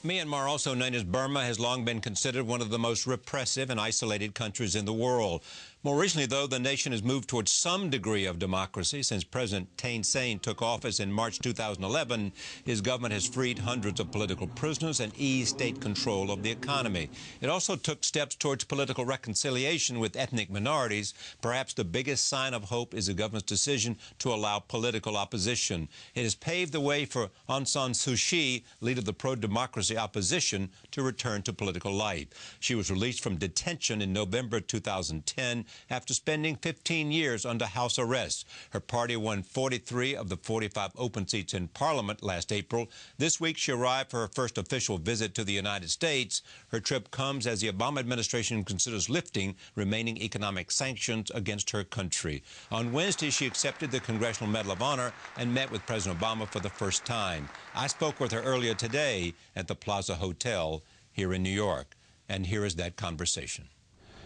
Myanmar, also known as Burma, has long been considered one of the most repressive and isolated countries in the world. More recently, though, the nation has moved towards some degree of democracy. Since President Thein Sein took office in March 2011, his government has freed hundreds of political prisoners and eased state control of the economy. It also took steps towards political reconciliation with ethnic minorities. Perhaps the biggest sign of hope is the government's decision to allow political opposition. It has paved the way for Aung San Suu Kyi, leader of the pro-democracy opposition, to return to political life. She was released from detention in November 2010 after spending 15 years under house arrest. Her party won 43 of the 45 open seats in Parliament last April. This week, she arrived for her first official visit to the United States. Her trip comes as the Obama administration considers lifting remaining economic sanctions against her country. On Wednesday, she accepted the Congressional Medal of Honor and met with President Obama for the first time. I spoke with her earlier today at the Plaza Hotel here in New York, and here is that conversation.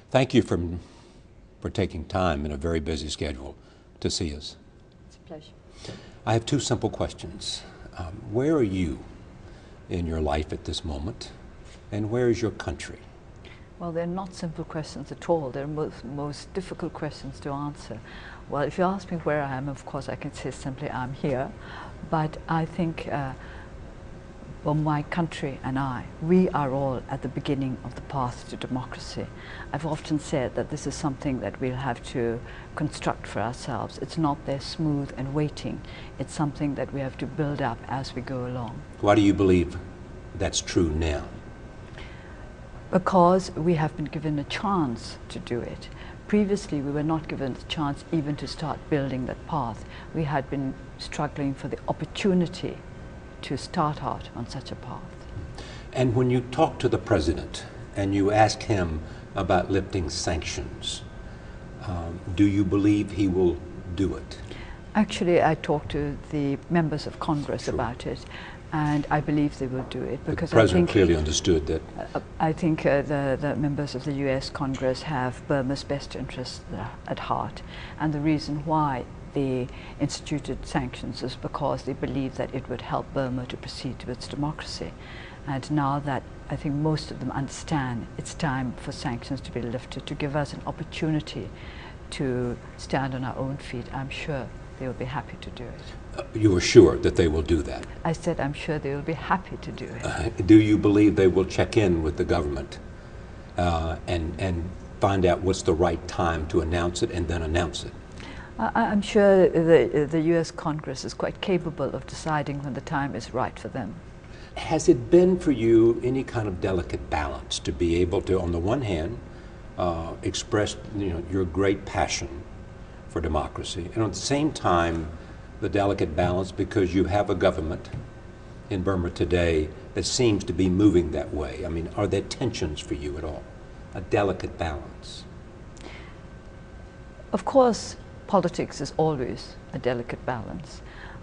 Thank you for taking time in a very busy schedule to see us. It's a pleasure. I have two simple questions. Where are you in your life at this moment, and where is your country? Well, they're not simple questions at all. They're most difficult questions to answer. Well, if you ask me where I am, of course, I can say simply I'm here. But I think well, my country and we are all at the beginning of the path to democracy. I've often said that this is something that we'll have to construct for ourselves. It's not there smooth and waiting. It's something that we have to build up as we go along. Why do you believe that's true now? Because we have been given a chance to do it. Previously, we were not given the chance even to start building that path. We had been struggling for the opportunity to start out on such a path. And when you talk to the president and you ask him about lifting sanctions, do you believe he will do it? Actually, I talked to the members of Congress about it, and I believe they will do it, because the president clearly understood that. I think the members of the US Congress have Burma's best interests at heart, and the reason why they instituted sanctions is because they believe that it would help Burma to proceed to its democracy. And now that I think most of them understand it's time for sanctions to be lifted, to give us an opportunity to stand on our own feet, I'm sure they will be happy to do it. You are sure that they will do that? I said I'm sure they will be happy to do it. Do you believe they will check in with the government and find out what's the right time to announce it and then announce it? I'm sure the US Congress is quite capable of deciding when the time is right for them. Has it been for you any kind of delicate balance to be able to, on the one hand, express your great passion for democracy, and at the same time, the delicate balance because you have a government in Burma today that seems to be moving that way? I mean, are there tensions for you at all? A delicate balance? Of course, politics is always a delicate balance,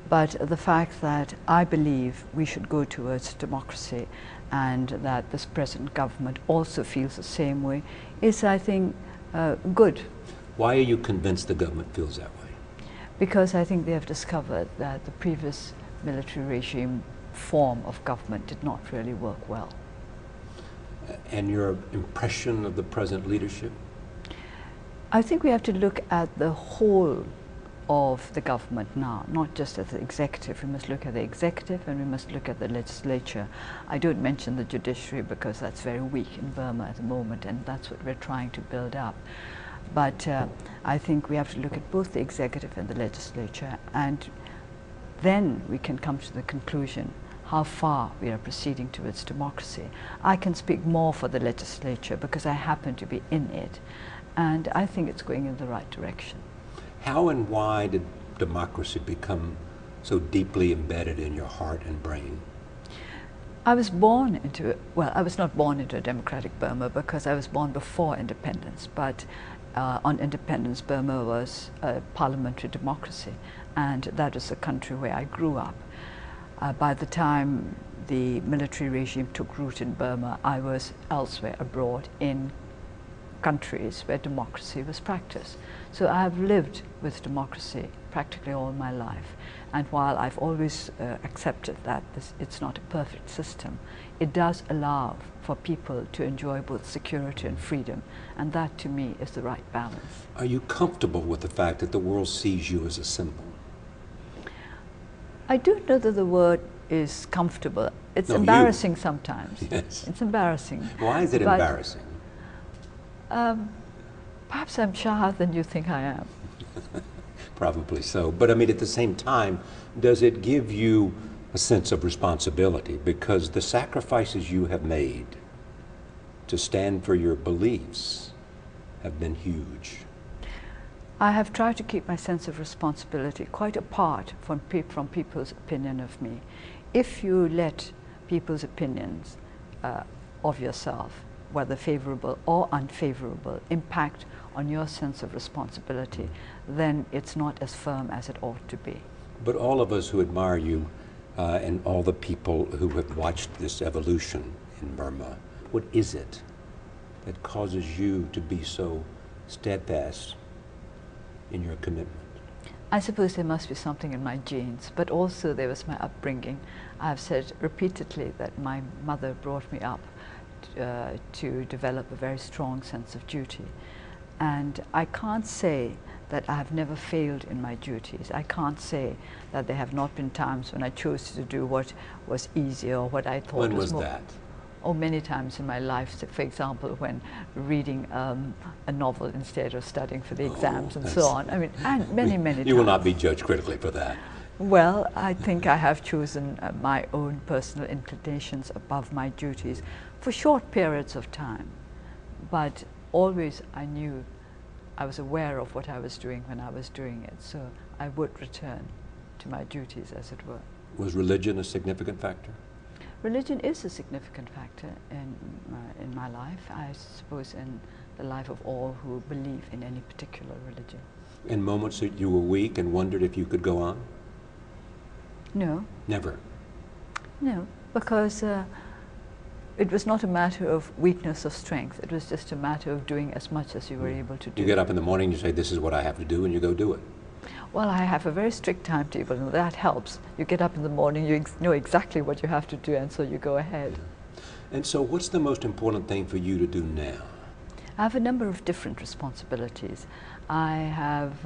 but the fact that I believe we should go towards democracy and that this present government also feels the same way is, I think, good. Why are you convinced the government feels that way? Because I think they have discovered that the previous military regime form of government did not really work well. And your impression of the present leadership? I think we have to look at the whole of the government now, not just at the executive. We must look at the executive and we must look at the legislature. I don't mention the judiciary because that's very weak in Burma at the moment, and that's what we're trying to build up. But I think we have to look at both the executive and the legislature, and then we can come to the conclusion how far we are proceeding towards democracy. I can speak more for the legislature because I happen to be in it, and I think it's going in the right direction. How and why did democracy become so deeply embedded in your heart and brain? I was born into, well, I was not born into a democratic Burma because I was born before independence, but on independence, Burma was a parliamentary democracy, and that is the country where I grew up. By the time the military regime took root in Burma, I was elsewhere abroad in countries where democracy was practiced. So I have lived with democracy practically all my life. And while I've always accepted that it's not a perfect system, it does allow for people to enjoy both security and freedom, and that to me is the right balance. Are you comfortable with the fact that the world sees you as a symbol? I don't know that the word is comfortable. It's No, embarrassing sometimes. Yes. It's embarrassing. Why is it But, embarrassing? Perhaps I'm shyer than you think I am. Probably so. But I mean, at the same time, does it give you a sense of responsibility? Because the sacrifices you have made to stand for your beliefs have been huge. I have tried to keep my sense of responsibility quite apart from people's opinion of me. If you let people's opinions of yourself, whether favorable or unfavorable, impact on your sense of responsibility, then it's not as firm as it ought to be. But all of us who admire you and all the people who have watched this evolution in Burma, what is it that causes you to be so steadfast in your commitment? I suppose there must be something in my genes, but also there was my upbringing. I've said repeatedly that my mother brought me up to develop a very strong sense of duty. And I can't say that I have never failed in my duties. I can't say that there have not been times when I chose to do what was easier or what I thought When was was more. that? Oh, many times in my life. So for example, when reading a novel instead of studying for the exams and so on. I mean, and many times. You will not be judged critically for that. Well, I think I have chosen my own personal inclinations above my duties for short periods of time. But always I knew, I was aware of what I was doing when I was doing it. So I would return to my duties, as it were. Was religion a significant factor? Religion is a significant factor in my life, I suppose in the life of all who believe in any particular religion. In moments that you were weak and wondered if you could go on? No. Never. No, because it was not a matter of weakness or strength. It was just a matter of doing as much as you were able to do. You get up in the morning, you say, this is what I have to do, and you go do it. Well, I have a very strict timetable, and that helps. You get up in the morning, you know exactly what you have to do, and so you go ahead. Yeah. And so what's the most important thing for you to do now? I have a number of different responsibilities. I have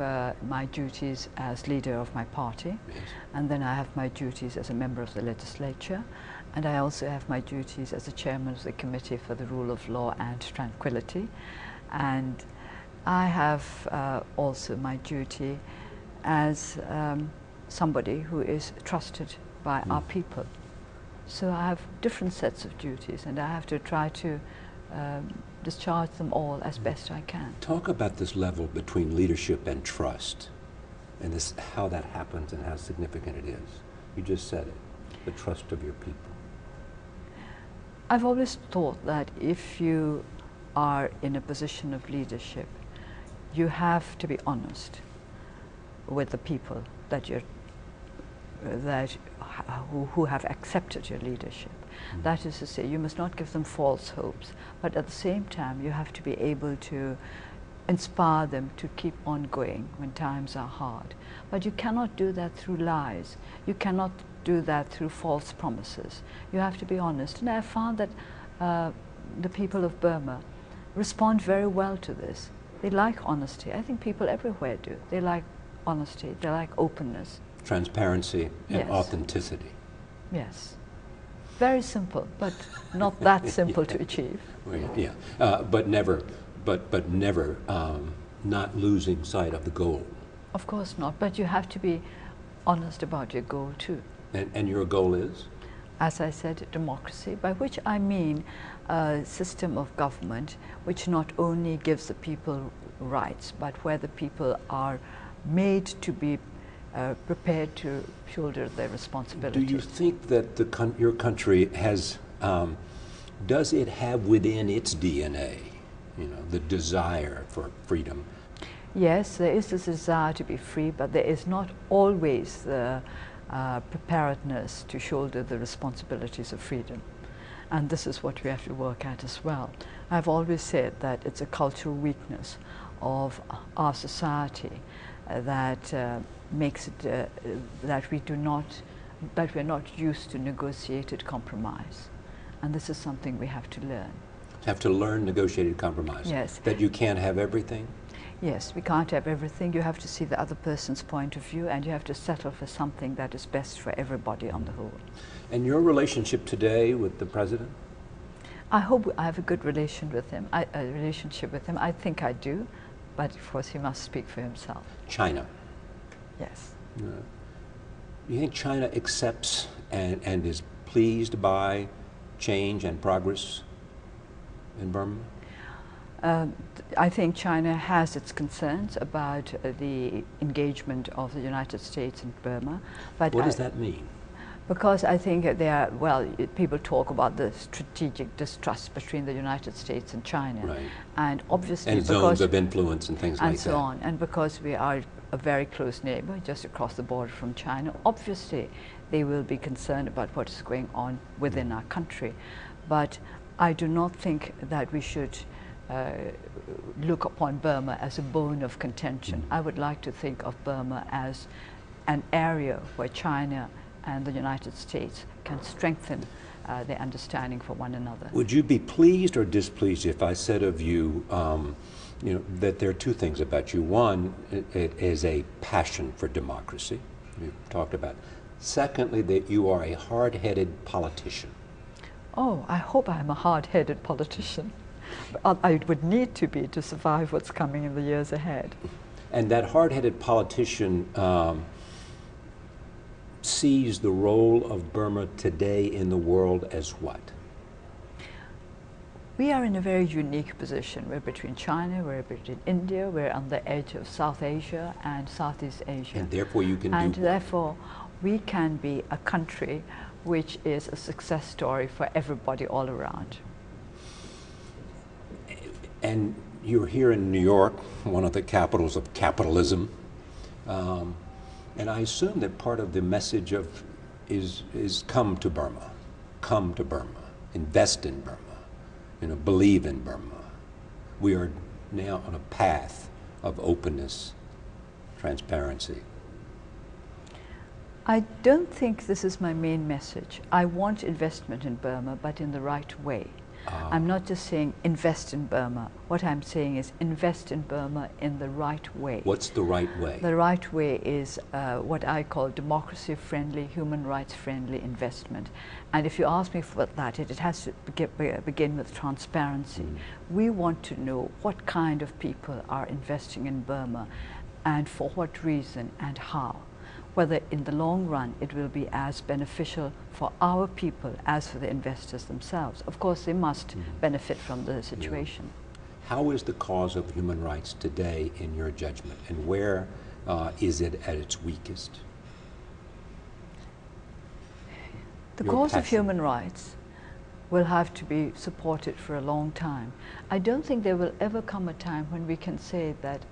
my duties as leader of my party, Yes. and then I have my duties as a member of the legislature, and I also have my duties as the chairman of the Committee for the Rule of Law and Tranquility, and I have also my duty as somebody who is trusted by our people. So I have different sets of duties, and I have to try to discharge them all as best I can. Talk about this level between leadership and trust, and this, how that happens and how significant it is. You just said it, the trust of your people. I've always thought that if you are in a position of leadership, you have to be honest with the people that you're who have accepted your leadership. That is to say, you must not give them false hopes, but at the same time you have to be able to inspire them to keep on going when times are hard. But you cannot do that through lies. You cannot do that through false promises. You have to be honest. And I have found that the people of Burma respond very well to this. They like honesty. I think people everywhere do. They like honesty. They like openness. Transparency and Yes. authenticity. Yes. Very simple, but not that simple to achieve. Well, yeah, but never not losing sight of the goal. Of course not, but you have to be honest about your goal too. And your goal is? As I said, democracy, by which I mean a system of government which not only gives the people rights, but where the people are made to be prepared to shoulder their responsibilities. Do you think that your country has, does it have within its DNA, you know, the desire for freedom? Yes, there is this desire to be free, but there is not always the preparedness to shoulder the responsibilities of freedom. And this is what we have to work at as well. I've always said that it's a cultural weakness of our society that makes it that we're not used to negotiated compromise. And this is something we have to learn. Have to learn negotiated compromise. Yes. That you can't have everything? Yes, we can't have everything. You have to see the other person's point of view, and you have to settle for something that is best for everybody on the whole. And your relationship today with the president? I hope I have a good relationship with him. I think I do, but of course he must speak for himself. China. Yes. Do you think China accepts and is pleased by change and progress in Burma? I think China has its concerns about the engagement of the United States in Burma. But what does that mean? Because I think well, people talk about the strategic distrust between the United States and China. Right. And obviously and zones of influence and things like that. And so on. And because we are a very close neighbor just across the border from China, obviously they will be concerned about what is going on within our country. But I do not think that we should look upon Burma as a bone of contention. I would like to think of Burma as an area where China and the United States can strengthen their understanding for one another. Would you be pleased or displeased if I said of you, you know, that there are two things about you? One, it is a passion for democracy, we've talked about. Secondly, that you are a hard-headed politician. Oh, I hope I'm a hard-headed politician. I would need to be to survive what's coming in the years ahead. And that hard-headed politician sees the role of Burma today in the world as what? We are in a very unique position. We're between China, we're between India, we're on the edge of South Asia and Southeast Asia. And therefore you can And therefore we can be a country which is a success story for everybody all around. And you're here in New York, one of the capitals of capitalism. And I assume that part of the message of is come to Burma, invest in Burma, you know, believe in Burma. We are now on a path of openness, transparency. I don't think this is my main message. I want investment in Burma, but in the right way. I'm not just saying invest in Burma. What I'm saying is invest in Burma in the right way. What's the right way? The right way is what I call democracy-friendly, human rights-friendly investment. And if you ask me for that, it has to begin with transparency. We want to know what kind of people are investing in Burma and for what reason and how. Whether in the long run it will be as beneficial for our people as for the investors themselves. Of course, they must benefit from the situation. How is the cause of human rights today in your judgment, and where is it at its weakest? The cause of human rights will have to be supported for a long time. I don't think there will ever come a time when we can say that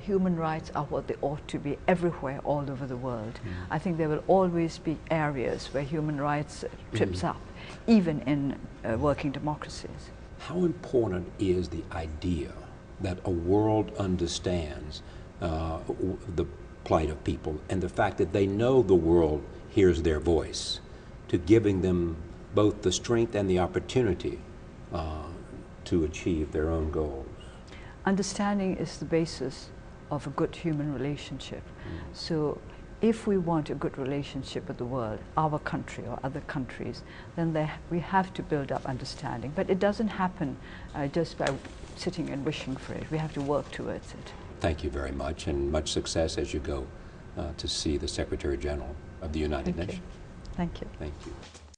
human rights are what they ought to be everywhere all over the world. I think there will always be areas where human rights trips up, even in working democracies. How important is the idea that a world understands the plight of people and the fact that they know the world hears their voice, to giving them both the strength and the opportunity to achieve their own goals? Understanding is the basis of a good human relationship. So if we want a good relationship with the world, our country or other countries, then we have to build up understanding. But it doesn't happen just by sitting and wishing for it. We have to work towards it. Thank you very much, and much success as you go to see the Secretary General of the United Nations. Thank you. Thank you.